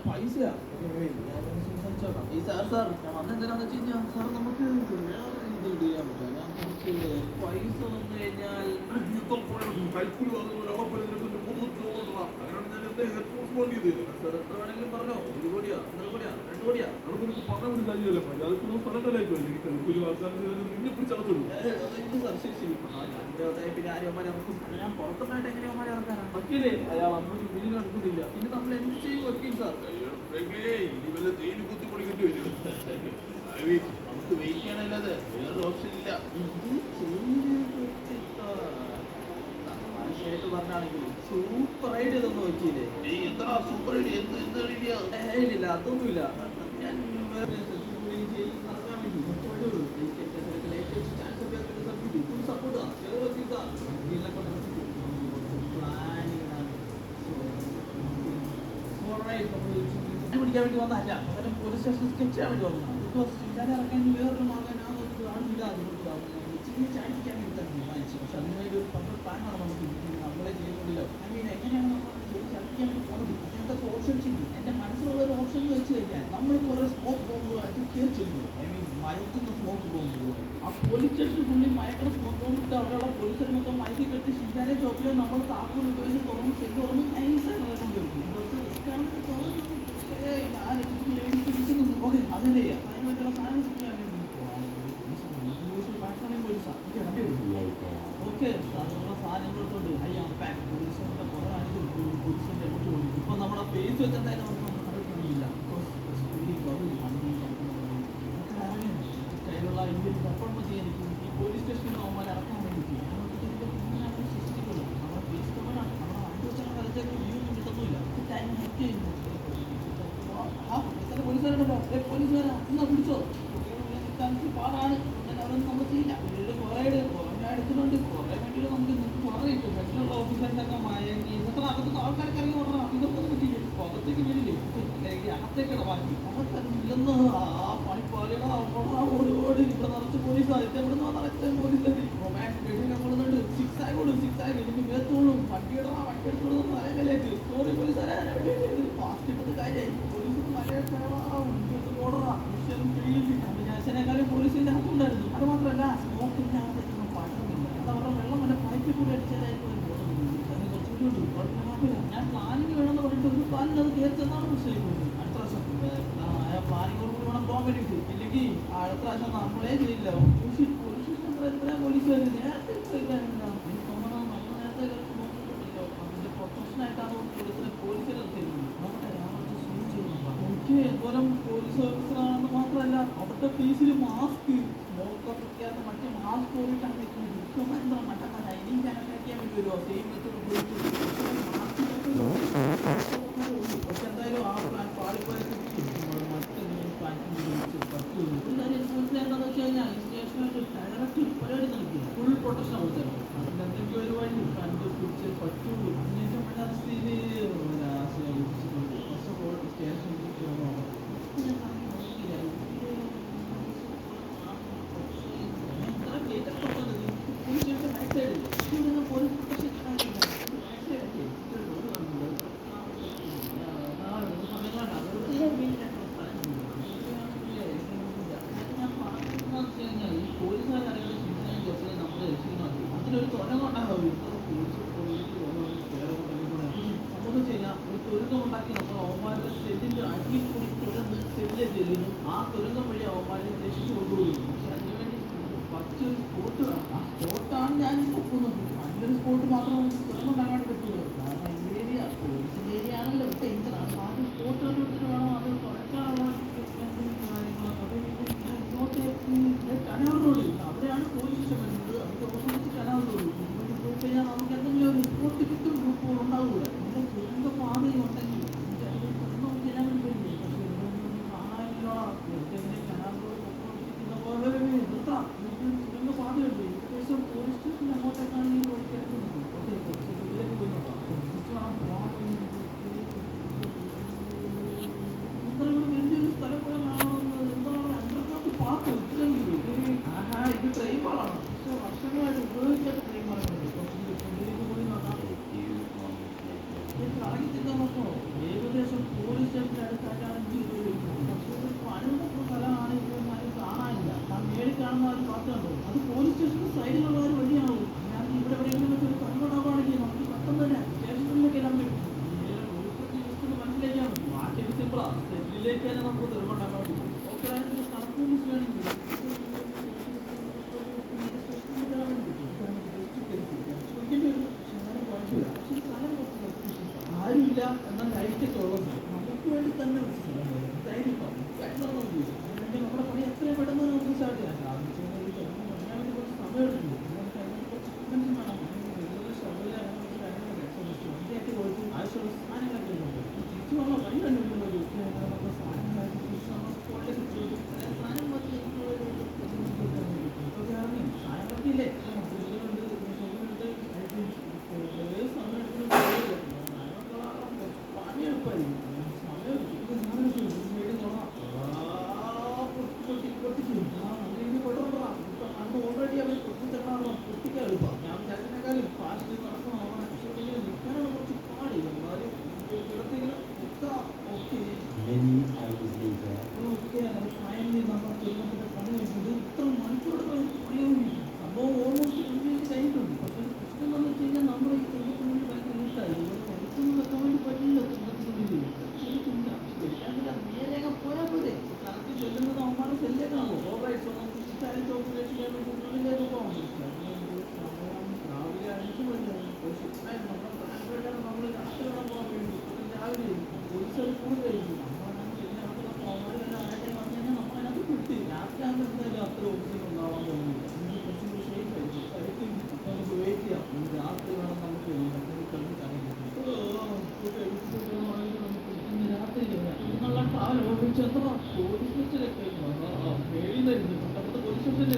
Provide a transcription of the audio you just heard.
പൈസയാ സംസാരിച്ചോക്കാം. ഈ സാർ ഞാൻ വന്നെന്തിനാന്ന് വെച്ച് കഴിഞ്ഞാൽ സാർ നമുക്ക് വേറെ ഇത് ചെയ്യാൻ പറ്റും. ഞാൻ കുറച്ച് പൈസ വന്നു കഴിഞ്ഞാൽ കൈക്കൂലി സാർ എത്ര വേണമെങ്കിലും പറഞ്ഞോ. 1 കോടിയാ 1.5 കോടിയാ 2 കോടിയാ പറഞ്ഞ കാര്യമല്ലേ പഞ്ചായത്തിന് സ്ഥലത്തല്ലായിക്കോ കൈക്കൂലി ആൾക്കാർ നിന്നെ പിടിച്ചടത്തുള്ളൂ. പിന്നെ ആര്യന്മാരെ ഇറക്കും. ഞാൻ പുറത്തുനിന്നായിട്ട് എങ്ങനെ അവന്മാരെ ഇറക്കാനാ? വക്കീലേ അയാൾ അമ്മക്ക് ബില്ലിന് എടുക്കുന്നില്ല. പിന്നെ നമ്മൾ എന്ത് ചെയ്യും വക്കീൽ സാർ? ജയിലിൽ കുത്തി പൊളിക്കേണ്ടി വരും. നമുക്ക് വെയിറ്റ് ചെയ്യണല്ലാതെ വേറൊരു ഓപ്ഷൻ ഇല്ല. മനുഷ്യനായിട്ട് പറഞ്ഞാണെങ്കിൽ സൂപ്പർ ഐഡിയ ഇതൊന്നും വക്കീലേ. എന്താ സൂപ്പർ ഐഡിയ? ഇല്ല അതൊന്നുമില്ല. ഞാൻ പിടിക്കാൻ വേണ്ടി വന്നതല്ല. പകരം പോലീസ് സ്റ്റേഷൻ സ്കെച്ച് ചെയ്യാൻ വേണ്ടി വന്നതാണ്. ബിക്കോസ് ചിന്താനെ ഇറക്കാൻ വേറൊരു മാർഗം ആളില്ല. ചാടിക്കാൻ വേണ്ടി തന്നെ തീരുമാനിച്ചു. പക്ഷെ അതിനുവേണ്ടി ഒരു പമ്പർ പ്ലാനാണ് നമുക്ക് നമ്മളെ ചെയ്യുന്നില്ല. എങ്ങനെയാണ് നമ്മൾ ചതിക്കാൻ വേണ്ടി പോകുന്നത്? അങ്ങനത്തെ ഓപ്ഷൻസ് ഇല്ല. എൻ്റെ മനസ്സിലുള്ള ഒരു ഓപ്ഷൻ എന്ന് വെച്ച് കഴിഞ്ഞാൽ നമ്മൾ കുറേ സ്മോക്ക് ബോംബുകളായിട്ട് കയറി ചെല്ലുന്നു. മയക്കുന്ന സ്മോക്ക് ബോംബുകൾ. ആ പോലീസ് സ്റ്റേഷന് ഫുള്ളിൽ മയക്കുന്ന സ്മോക്ക് ബോംബ് ഇട്ട് അവിടെയുള്ള പോലീസിനെ മൊത്തം മയക്കി കെട്ടി ശിശാരെ ചോപ്പിയോ നമ്മൾ താക്കോൽ ഉപയോഗിച്ച് തുറന്ന് ചെല്ലു തുറന്ന് നൈസാണ് കൊണ്ടുവരും. അതിൻ്റെ അതിനുള്ള സാധനം ചെയ്യാൻ വേണ്ടി ഓക്കെ അതിനുള്ള സാധനങ്ങൾക്കൊണ്ട് ഇപ്പൊ നമ്മുടെ ഫേസ് വെച്ച് എന്തായാലും നമുക്ക് നടക്കുന്നില്ല. കയ്യിലുള്ള ഇന്ത്യൻ പെർഫോമൻസ് ചെയ്യാൻ ഈ പോലീസ് സ്റ്റേഷനിൽ അവന്മാർ ഇറക്കാൻ വേണ്ടിയിട്ട് സൃഷ്ടിക്കുന്നത് നമ്മുടെ ഫേസ് കവറാണ്. നമ്മുടെ 5 വർഷം കളിച്ചൊക്കെ വ്യൂന്നും കിട്ടുന്നില്ല. പോലീസുകാരുണ്ടല്ലോ പോലീസുകാരാ എന്നാ പിടിച്ചോ പാടാണ്. അവരൊന്നും നമ്മൾ ചെയ്യില്ല. കുറേ എടുത്തിട്ടുണ്ട്. കുറേ വേണ്ടിയിട്ട് നമുക്ക് കുറേ കിട്ടും. മറ്റുള്ള ഓഫീസേഴ്സൊക്കെ മയങ്ങി ഇന്നത്തെ അകത്ത് ആൾക്കാർക്ക് ഇറങ്ങി ഓടണം. ഇതൊക്കെ പറ്റില്ല. അകത്തേക്ക് വരില്ലേ അല്ലെങ്കിൽ അകത്തേക്കാണ് ബാക്കി അവർക്കറിയില്ലെന്ന് ആ പണിപ്പാളികളോ ഓടി ഓടി ഇവിടെ നിറച്ച് പോലീസ് ഇവിടെ നിറച്ച പോലീസ് റൊമാൻസ് വെടിനെ കൊടുക്കുന്നുണ്ട്. 6 ആയി കൊടുക്കും 6 ആയി എനിക്ക് വേത്തോളും വണ്ടിയിടണം വണ്ടി എടുത്തോളും മലയിലേക്ക് സോറി പോലീസുകാരെ ഫാസ്റ്റ് ഇട്ടത് കാര്യമായി. പോലീസ് ഓടറാ വിശേഷനേക്കാളും പോലീസിന്റെ അകത്തുണ്ടായിരുന്നു. അത് മാത്രമല്ല സ്മോക്കിന്റെ അകത്തേക്കൊന്നും പറ്റുന്നില്ല. അതവരുടെ വെള്ളം എൻ്റെ പൈപ്പിൽ കൂടി അടിച്ചതായിട്ട് ഞാൻ പ്ലാനിങ് വേണമെന്ന് പറഞ്ഞിട്ട് ഒരു പ്ലാനിൽ അത് കയറിച്ചെന്നാണ് മനസ്സിലാക്കുന്നത്. അടുത്ത പ്രാവശ്യം പ്ലാനിങ്ങോട് കൂടി വേണം പോകാൻ വേണ്ടിയിട്ട്. ഇല്ലെങ്കിൽ അടുത്ത പ്രാവശ്യം നമ്മളെ ചെയ്യില്ല. പോലീസുകാർ നേരത്തെ എനിക്ക് തോന്നണം നമ്മൾ നേരത്തെ അതിന്റെ പ്രൊഫഷനായിട്ടാണ് പോലീസിനെ പോലീസിനെ എനിക്ക് എന്തോരം പോലീസ് ഓഫീസറാണെന്ന് മാത്രമല്ല അവരുടെ ഫേസിൽ മാസ്ക് സ്മോക്ക് പിടിക്കാത്ത മറ്റേ മാസ്ക് പോയിട്ടാണ് നിൽക്കുന്നത്. എന്താ മറ്റന്നാ ഇനിയും ജനക്കാക്കാൻ വേണ്ടി വരുമോ സെയിം മെത്തേഡ് ഉപയോഗിച്ച് പക്ഷെ എന്തായാലും ആ പ്ലാൻ പാളിപ്പോയൊക്കെ മറ്റെന്തെങ്കിലും പ്ലാൻ പറ്റുള്ളൂ. എന്തായാലും എനിക്ക് മനസ്സിലായെന്താണെന്ന് വെച്ച് കഴിഞ്ഞാൽ സ്റ്റേഷനായിട്ട് ഡയറക്റ്റ് പരിപാടി നൽകില്ല. ഫുൾ പ്രൊട്ടക്ഷൻ കൊടുത്തത് അതിൻ്റെ എന്തെങ്കിലും ഒരു വഴി കണ്ടുപിടിച്ച് പറ്റുള്ളൂ. അതിനേറ്റവും വലിയ അവസ്ഥയിൽ ഫസ്റ്റ് ഓഫ് ഓൾ സ്റ്റേഷൻ അതിനൊരു തുരങ്കുണ്ടാകും. നമുക്ക് ചെയ്യാം ഒരു തുരങ്കമുണ്ടാക്കി നമ്മൾ അവന്മാരുടെ സെല്ലിൻ്റെ അടിയിൽ കൂടി തുരന്ന് സെല്ലിലെ ചെല്ലുന്നു. ആ തുരങ്കം വഴി അവന്മാരെ രക്ഷിച്ചു കൊണ്ടുപോകുന്നു. പക്ഷെ അതിനുവേണ്ടി ഫസ്റ്റ് സ്പോട്ട് വേണം. ആ സ്പോട്ടാണ് ഞാൻ നോക്കുന്നത്. നല്ലൊരു സ്പോട്ട് മാത്രം തുരങ്കുണ്ടാകാൻ പറ്റുള്ളൂ. കാരണം ഈ ഏരിയ പോലീസിൻ്റെ ഏരിയ ആണല്ലോ ഡേഞ്ചറാണ്. ആദ്യം സ്പോട്ട് കണ്ടുപിടിച്ചിട്ട് വേണം അത് തുറക്കാനുള്ള കനാറിനോട് അവിടെയാണ് പോലീസ് സ്റ്റേഷൻ വരുന്നത്. അതിൻ്റെ ഓപ്പോസിറ്റ് കനാറിനോട് ഇവിടെ പോയി കഴിഞ്ഞാൽ നമുക്ക് എന്തെങ്കിലും ഒരു റിപ്പോർട്ട് കിട്ടും. ഗ്രൂപ്പുകൾ ഉണ്ടാവില്ല. ഇതിൻ്റെ തുരങ്ക പാതയും ഉണ്ടെങ്കിൽ നമുക്ക് ചെയ്യാൻ വേണ്ടി പറ്റില്ല. പക്ഷേ കാണാനില്ല കനാറിനോട് നിർത്താം. തുരങ്ക പാതയുണ്ട്. ഏകദേശം പോലീസ് സ്റ്റേഷൻ അങ്ങോട്ടേക്കാണ് ഈ ഓടിക്കാൻ ഓക്കെ ഇതിലേക്ക് പോയി നോക്കാം. അത് പോലീസ് സ്റ്റേഷന്റെ സൈഡിലുള്ള ഒരു വഴിയാവും. ഞാൻ ഇവിടെ എവിടെയെങ്കിലും വെച്ച് ഒരു കണ്ണുണ്ടാവുകയാണെങ്കിൽ നമുക്ക് പെട്ടെന്ന് തന്നെ സ്റ്റേഷനിലേക്ക് എല്ലാം പറ്റും. മനസ്സിലാക്കിയാണ് ബാക്കി സിമ്പിളാ. സെല്ലിലേക്ക് തന്നെ നമുക്ക് തെളിവുണ്ടാക്കാൻ പറ്റും. ഓക്കെ, അതിന് കണക്ക് പോലീസ് വേണമെങ്കിൽ ആരുമില്ല എന്നാൽ ലൈറ്റൊക്കെ ഉള്ളത് നമുക്ക് വേണ്ടി തന്നെ നമ്മുടെ പണി എത്രയും പെട്ടെന്ന് നമുക്ക് സ്റ്റാർട്ട് ചെയ്യാം. പറയാൻ വേണ്ടി കുറച്ച് സമയമുണ്ട്. വണ്ടിയൊക്കെ കൊടുത്ത് ആവശ്യമുള്ള സാധനങ്ങളൊക്കെ ഉണ്ട്. തിരിച്ചു വന്ന വഴി കണ്ടുപിടിക്കുന്നത് സാധനം പറ്റിയില്ലേ ഓൾറെഡി അവർ പൊട്ടിച്ചെണ്ണാണോ പൊട്ടിക്കാൻ എളുപ്പം. ഞാൻ വിചാരിച്ചതിനേക്കാളും ഫാസ്റ്റ് നടക്കണം. പക്ഷേ നിൽക്കാനുള്ള കുറച്ച് പാടില്ല. എന്നാലും കിടത്തിങ്ങനെ ഓക്കെ ഓക്കെ ഫൈനലി നമ്മൾ തിരുവനന്തപുരത്തെ പണി കഴിഞ്ഞത് ഇത്ര മണിക്കൂറുകൾ പണിയൊന്നും സംഭവം ഓൾമോസ്റ്റ് കംപ്ലീറ്റ് കഴിഞ്ഞിട്ടുണ്ട്. പക്ഷേ പ്രശ്നം എന്ന് വെച്ച് കഴിഞ്ഞാൽ നമ്മൾ ഈ തുമ്പത്തിനുള്ളിൽ ഭയങ്കര ഇഷ്ടമായി പഠിച്ചൊന്നും വെക്കാൻ വേണ്ടി പറ്റില്ല. തുമ്പത്തിനുള്ളിൽ ശരിക്കില്ല. ശരിക്കാനില്ല. നേരെ പോയാൽ പോരെ. കറക്റ്റ് ചെല്ലുന്നത് അവന്മാരുടെ സെല്ലേക്കാണോ ഓവറൈറ്റ്സ് നമുക്ക് ഇഷ്ടമായിട്ട് ഓപ്പറേറ്റ് ചെയ്യാൻ വേണ്ടി ഉള്ളിലേക്ക് പോകാൻ രാവിലെ 5 മണിയാണ്. നമ്മുടെ പ്ലാൻ നമ്മൾ രാത്രി വേണം പോകാൻ വേണ്ടി രാവിലെ പോലീസുകൾ കൂടുതലായിരിക്കും. നമ്മളതിനകത്ത് ശരിയാക്കുന്ന അവന്മാർ തന്നെ ആരുടെ വന്നു കഴിഞ്ഞാൽ നമ്മളതിനകത്ത് കിട്ടി. രാത്രി ആകുമ്പോൾ എന്തായാലും അത്ര ഓഫീസിൽ ഉണ്ടാവാൻ പോകുന്നില്ല. കുറച്ചുകൂടി സേഫ് ആയിരിക്കും. അപ്പോൾ നമുക്ക് വെയിറ്റ് ചെയ്യാം. രാത്രി വേണം നമുക്ക് രാത്രി എന്നുള്ള ട്രാവൽ ഓടിച്ചെന്തോ പോലീസ് സ്റ്റേഷനിലൊക്കെ മേളിൽ നിന്നായിരുന്നു. തൊട്ടടുത്ത് പോലീസ് സ്റ്റേഷനിൽ